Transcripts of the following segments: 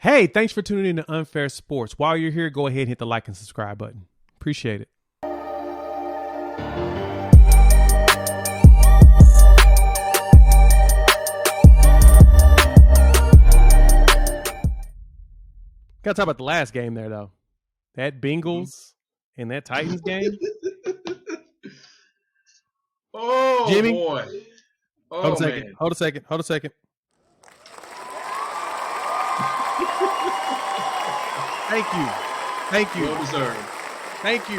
Hey, thanks for tuning in to Unfair Sports. While you're here, go ahead and hit the like and subscribe button. Appreciate it. Got to talk about the last game there, though. That Bengals and that Titans game. Oh, Jimmy? boy. Oh, Hold a second. man. Hold a second. Thank you. Well deserved. Thank you.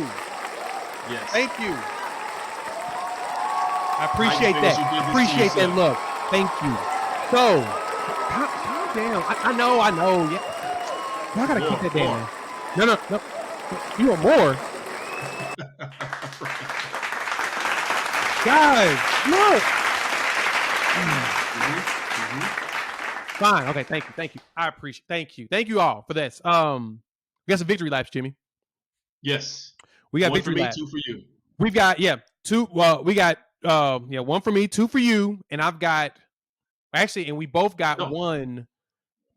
Yes. Thank you. I appreciate that. Appreciate that look. Thank you. So, calm down. I know. Yeah. Y'all gotta keep that down. No. You want more? Guys, look. Fine. Okay. Thank you. I appreciate. Thank you all for this. We got some victory laps, Jimmy. Yes. We got one victory for me, laps. 2 for you. We've got two. Well, we got one for me, 2 for you, and I've got and we both got one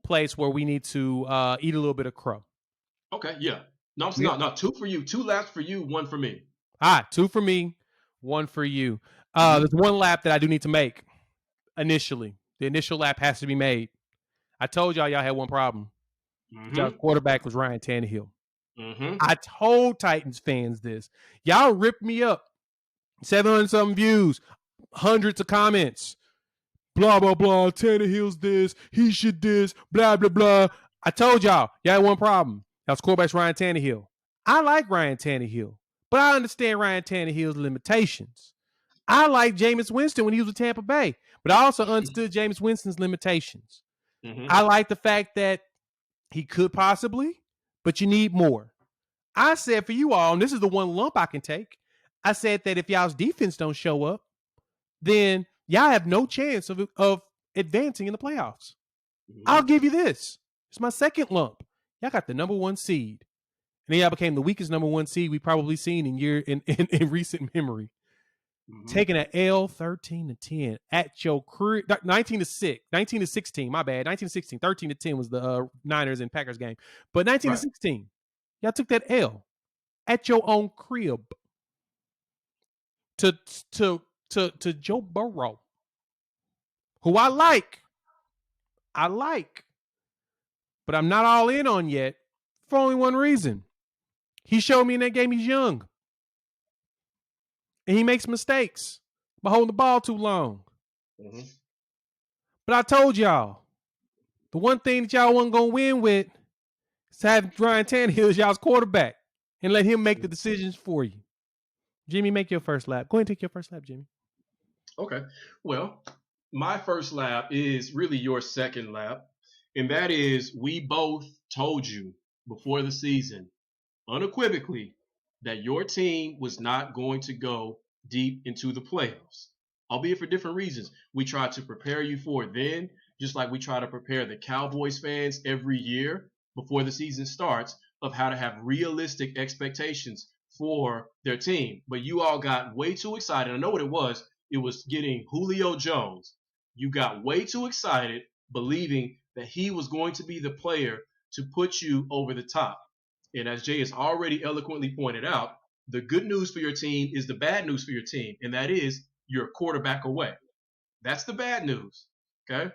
place where we need to eat a little bit of crow. Okay. Yeah. No, no. 2 for you. 2 laps for you. 1 for me. 2 for me, 1 for you. There's one lap that I do need to make initially. The initial lap has to be made. I told y'all had one problem. Y'all's quarterback was Ryan Tannehill. I told Titans fans this. Y'all ripped me up. 700-something views, hundreds of comments. Blah, blah, blah. Tannehill's this. He should this. Blah, blah, blah. I told y'all had one problem. Y'all's quarterback's Ryan Tannehill. I like Ryan Tannehill, but I understand Ryan Tannehill's limitations. I like Jameis Winston when he was with Tampa Bay, but I also understood Jameis Winston's limitations. I like the fact that he could possibly, but you need more. I said for you all, and this is the one lump I can take, I said that if y'all's defense don't show up, then y'all have no chance of advancing in the playoffs. I'll give you this. It's my second lump. Y'all got the number 1 seed. And then y'all became the weakest number 1 seed we've probably seen in recent memory. Taking an L 13-10 at your career, 19-16, my bad. 19-16, 13-10 was the Niners and Packers game. But 19-16, y'all took that L at your own crib to Joe Burrow, who I like, but I'm not all in on yet for only one reason. He showed me in that game he's young. And he makes mistakes by holding the ball too long. But I told y'all, the one thing that y'all wasn't going to win with is to have Ryan Tannehill as y'all's quarterback and let him make the decisions for you. Jimmy, make your first lap. Go ahead and take your first lap, Jimmy. Okay. Well, my first lap is really your second lap. And that is, we both told you before the season, unequivocally, that your team was not going to go deep into the playoffs, albeit for different reasons. We tried to prepare you for it then, just like we try to prepare the Cowboys fans every year before the season starts of how to have realistic expectations for their team. But you all got way too excited. I know what it was. It was getting Julio Jones. You got way too excited, believing that he was going to be the player to put you over the top. And as Jay has already eloquently pointed out, the good news for your team is the bad news for your team, and that is you're a quarterback away. That's the bad news, okay?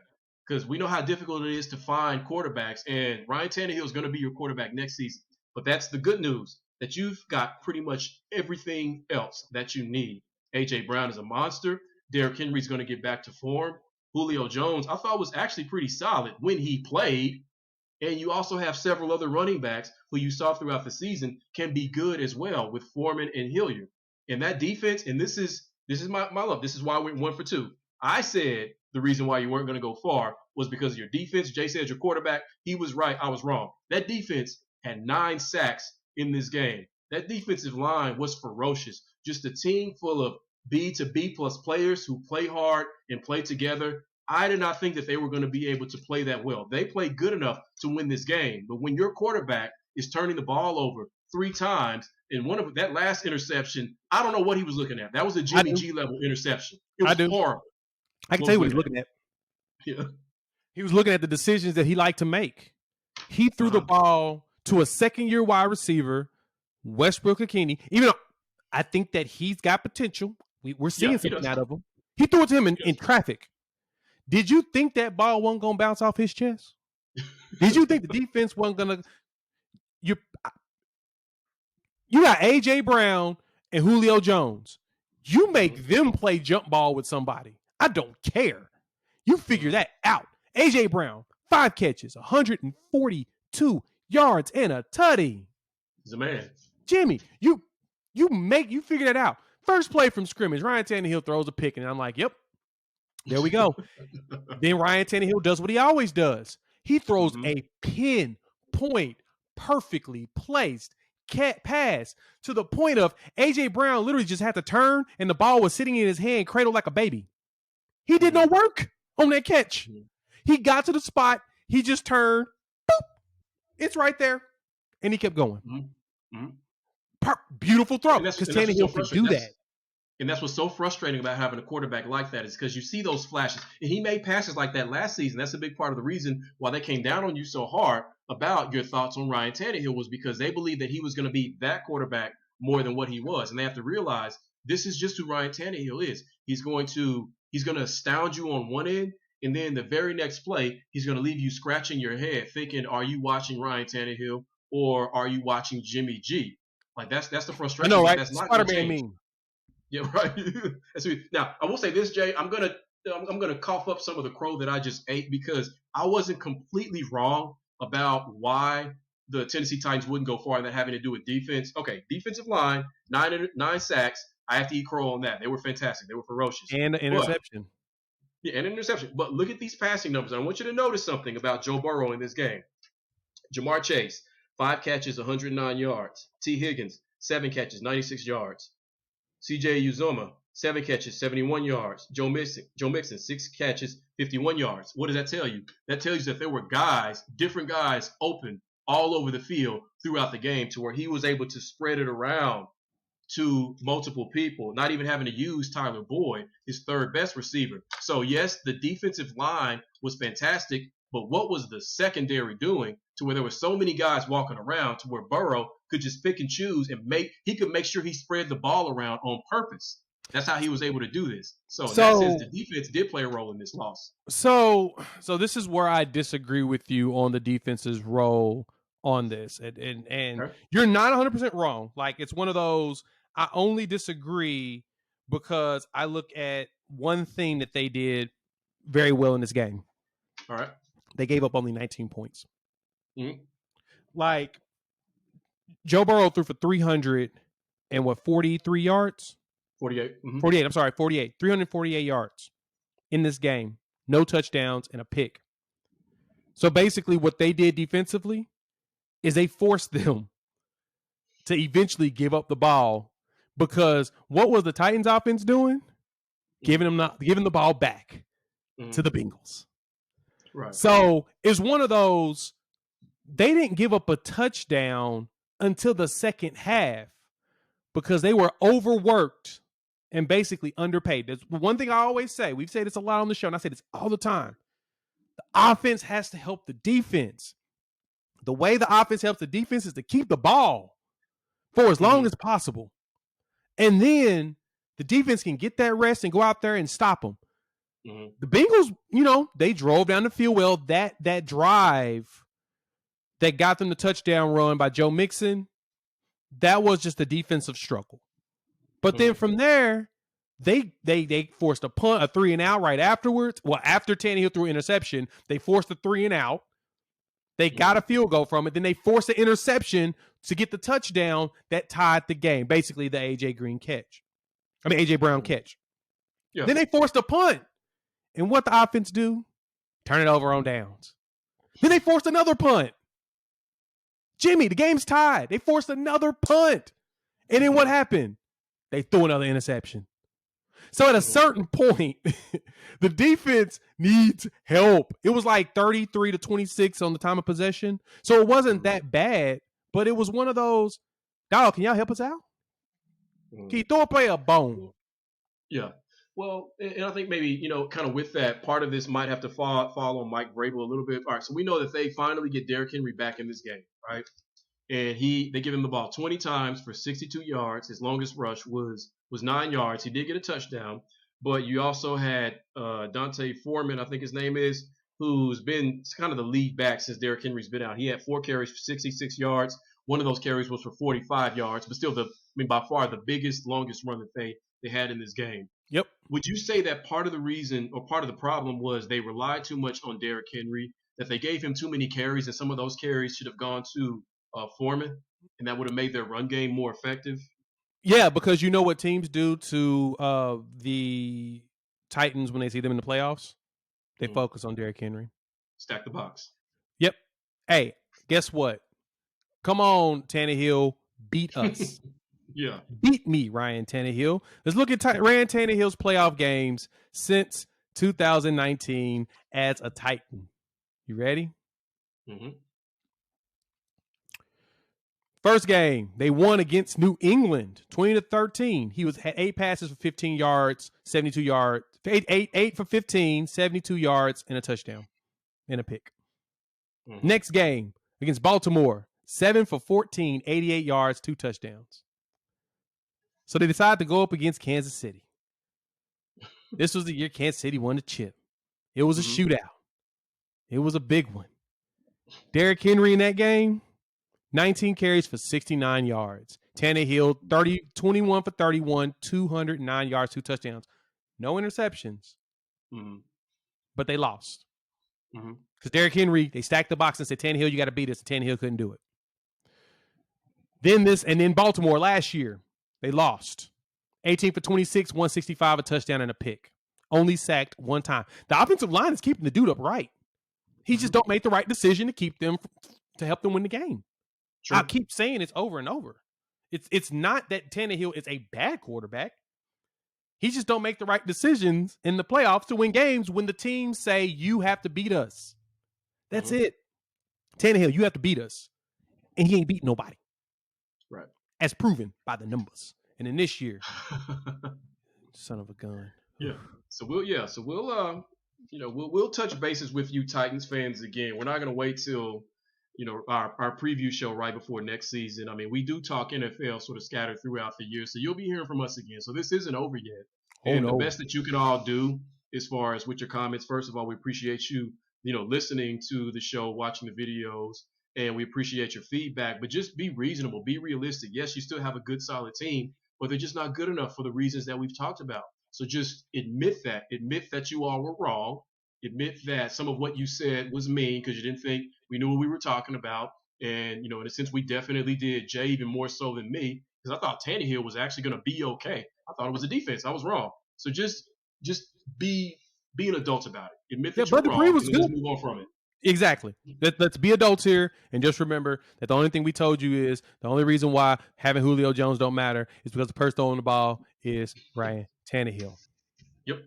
Because we know how difficult it is to find quarterbacks, and Ryan Tannehill is going to be your quarterback next season. But that's the good news, that you've got pretty much everything else that you need. A.J. Brown is a monster. Derrick Henry's going to get back to form. Julio Jones, I thought, was actually pretty solid when he played. And you also have several other running backs who you saw throughout the season can be good as well with Foreman and Hilliard. And that defense, and this is my love. This is why I went 1 for 2. I said the reason why you weren't going to go far was because of your defense. Jay said your quarterback. He was right. I was wrong. That defense had 9 sacks in this game. That defensive line was ferocious. Just a team full of B to B plus players who play hard and play together. I did not think that they were going to be able to play that well. They played good enough to win this game. But when your quarterback is turning the ball over 3 times, and one of that last interception, I don't know what he was looking at. That was a Jimmy G level interception. It was horrible. I can tell you what he's looking at. Yeah. He was looking at the decisions that he liked to make. He threw the ball to a second-year wide receiver, Westbrook-Ikhine. Even though I think that he's got potential. We're seeing something out of him. He threw it to him in traffic. Did you think that ball wasn't going to bounce off his chest? Did you think the defense wasn't going to? You got A.J. Brown and Julio Jones. You make them play jump ball with somebody. I don't care. You figure that out. A.J. Brown, 5 catches, 142 yards, and a tutty. He's a man. Jimmy, you figure that out. First play from scrimmage, Ryan Tannehill throws a pick, and I'm like, yep, there we go. Then Ryan Tannehill does what he always does. He throws a pinpoint, perfectly placed pass to the point of A.J. Brown literally just had to turn, and the ball was sitting in his hand, cradled like a baby. He did no work on that catch. He got to the spot. He just turned. Boop. It's right there. And he kept going. Beautiful throw. Because Tannehill can do that. And that's what's so frustrating about having a quarterback like that is because you see those flashes. And he made passes like that last season. That's a big part of the reason why they came down on you so hard about your thoughts on Ryan Tannehill was because they believed that he was going to be that quarterback more than what he was. And they have to realize this is just who Ryan Tannehill is. He's going to astound you on one end, and then the very next play, he's going to leave you scratching your head thinking, are you watching Ryan Tannehill or are you watching Jimmy G? Like that's the frustration. I know, right? That's not Spider-Man meme. Yeah, right. Now, I will say this, Jay. I'm gonna cough up some of the crow that I just ate because I wasn't completely wrong about why the Tennessee Titans wouldn't go far, and that having to do with defense. Okay, defensive line, 9 sacks. I have to eat crow on that. They were fantastic. They were ferocious. And an interception. And an interception. But look at these passing numbers. I want you to notice something about Joe Burrow in this game. Jamar Chase, 5 catches, 109 yards. T. Higgins, 7 catches, 96 yards. C.J. Uzomah, 7 catches, 71 yards. Joe Mixon, 6 catches, 51 yards. What does that tell you? That tells you that there were different guys open all over the field throughout the game to where he was able to spread it around to multiple people, not even having to use Tyler Boyd, his third best receiver. So, yes, the defensive line was fantastic, but what was the secondary doing to where there were so many guys walking around to where Burrow could just pick and choose and he could make sure he spread the ball around on purpose. That's how he was able to do this. So in that sense, the defense did play a role in this loss. So this is where I disagree with you on the defense's role on this. And okay. You're not 100% wrong. Like, it's one of those, I only disagree because I look at one thing that they did very well in this game. All right. They gave up only 19 points. Like, Joe Burrow threw for 300 and 43 yards? 48. 48. I'm sorry, 48. 348 yards in this game. No touchdowns and a pick. So basically what they did defensively is they forced them to eventually give up the ball because what was the Titans offense doing? Giving the ball back to the Bengals. Right. So it's one of those, they didn't give up a touchdown until the second half because they were overworked and basically underpaid. There's one thing I always say. We've said this a lot on the show, and I say this all the time. The offense has to help the defense. The way the offense helps the defense is to keep the ball for as long as possible. And then the defense can get that rest and go out there and stop them. The Bengals, they drove down the field well. That drive that got them the touchdown run by Joe Mixon, that was just a defensive struggle. But then from there, they forced a punt, a 3-and-out right afterwards. Well, after Tannehill threw an interception, they forced a 3-and-out. They got a field goal from it. Then they forced the interception to get the touchdown that tied the game. Basically, the A.J. Brown catch. Yeah. Then they forced a punt. And what the offense do? Turn it over on downs. Then they forced another punt. Jimmy, the game's tied. They forced another punt. And then what happened? They threw another interception. So at a certain point, the defense needs help. It was like 33-26 on the time of possession. So it wasn't that bad, but it was one of those, dog, can y'all help us out? Can you throw a play a bone? Yeah. Well, and I think maybe, kind of with that, part of this might have to fall on Mike Vrabel a little bit. All right, so we know that they finally get Derrick Henry back in this game, right? And they give him the ball 20 times for 62 yards. His longest rush was 9 yards. He did get a touchdown, but you also had Dante Foreman, I think his name is, who's been kind of the lead back since Derrick Henry's been out. He had 4 carries for 66 yards. One of those carries was for 45 yards, but still, by far the biggest, longest run that they had in this game. Yep. Would you say that part of the reason or part of the problem was they relied too much on Derrick Henry, that they gave him too many carries, and some of those carries should have gone to Foreman, and that would have made their run game more effective? Yeah, because you know what teams do to the Titans when they see them in the playoffs? They focus on Derrick Henry. Stack the box. Yep. Hey, guess what? Come on, Tannehill, beat us. Yeah. Beat me, Ryan Tannehill. Let's look at Ryan Tannehill's playoff games since 2019 as a Titan. You ready? Mm-hmm. First game, they won against New England, 20-13. He had 8 passes for 15 yards, 72 yards, eight for 15, 72 yards, and a touchdown, and a pick. Mm-hmm. Next game against Baltimore, 7 for 14, 88 yards, 2 touchdowns. So they decided to go up against Kansas City. This was the year Kansas City won the chip. It was a shootout. It was a big one. Derrick Henry in that game, 19 carries for 69 yards. Tannehill, 21 for 31, 209 yards, 2 touchdowns. No interceptions. But they lost. Because Derrick Henry, they stacked the box and said, Tannehill, you got to beat us. And Tannehill couldn't do it. Then Baltimore last year, they lost. 18 for 26, 165, a touchdown, and a pick. Only sacked one time. The offensive line is keeping the dude upright. He just don't make the right decision to help them win the game. Sure. I keep saying it's over and over. It's not that Tannehill is a bad quarterback. He just don't make the right decisions in the playoffs to win games when the teams say you have to beat us. That's it. Tannehill, you have to beat us. And he ain't beat nobody. Right. As proven by the numbers. And in this year, son of a gun. Yeah. So we'll touch bases with you Titans fans again. We're not going to wait till our preview show right before next season. I mean, we do talk NFL sort of scattered throughout the year, so you'll be hearing from us again. So this isn't over yet. And the best that you can all do as far as with your comments, first of all, we appreciate you, listening to the show, watching the videos, and we appreciate your feedback. But just be reasonable, be realistic. Yes, you still have a good, solid team, but they're just not good enough for the reasons that we've talked about. So just admit that you all were wrong. Admit that some of what you said was mean because you didn't think we knew what we were talking about. And, in a sense, we definitely did. Jay even more so than me because I thought Tannehill was actually going to be okay. I thought it was a defense. I was wrong. So just be an adult about it. Admit that you're wrong and just move on from it. Exactly. Let's be adults here and just remember that the only thing we told you is the only reason why having Julio Jones don't matter is because the person throwing the ball is Ryan Tannehill. Yep.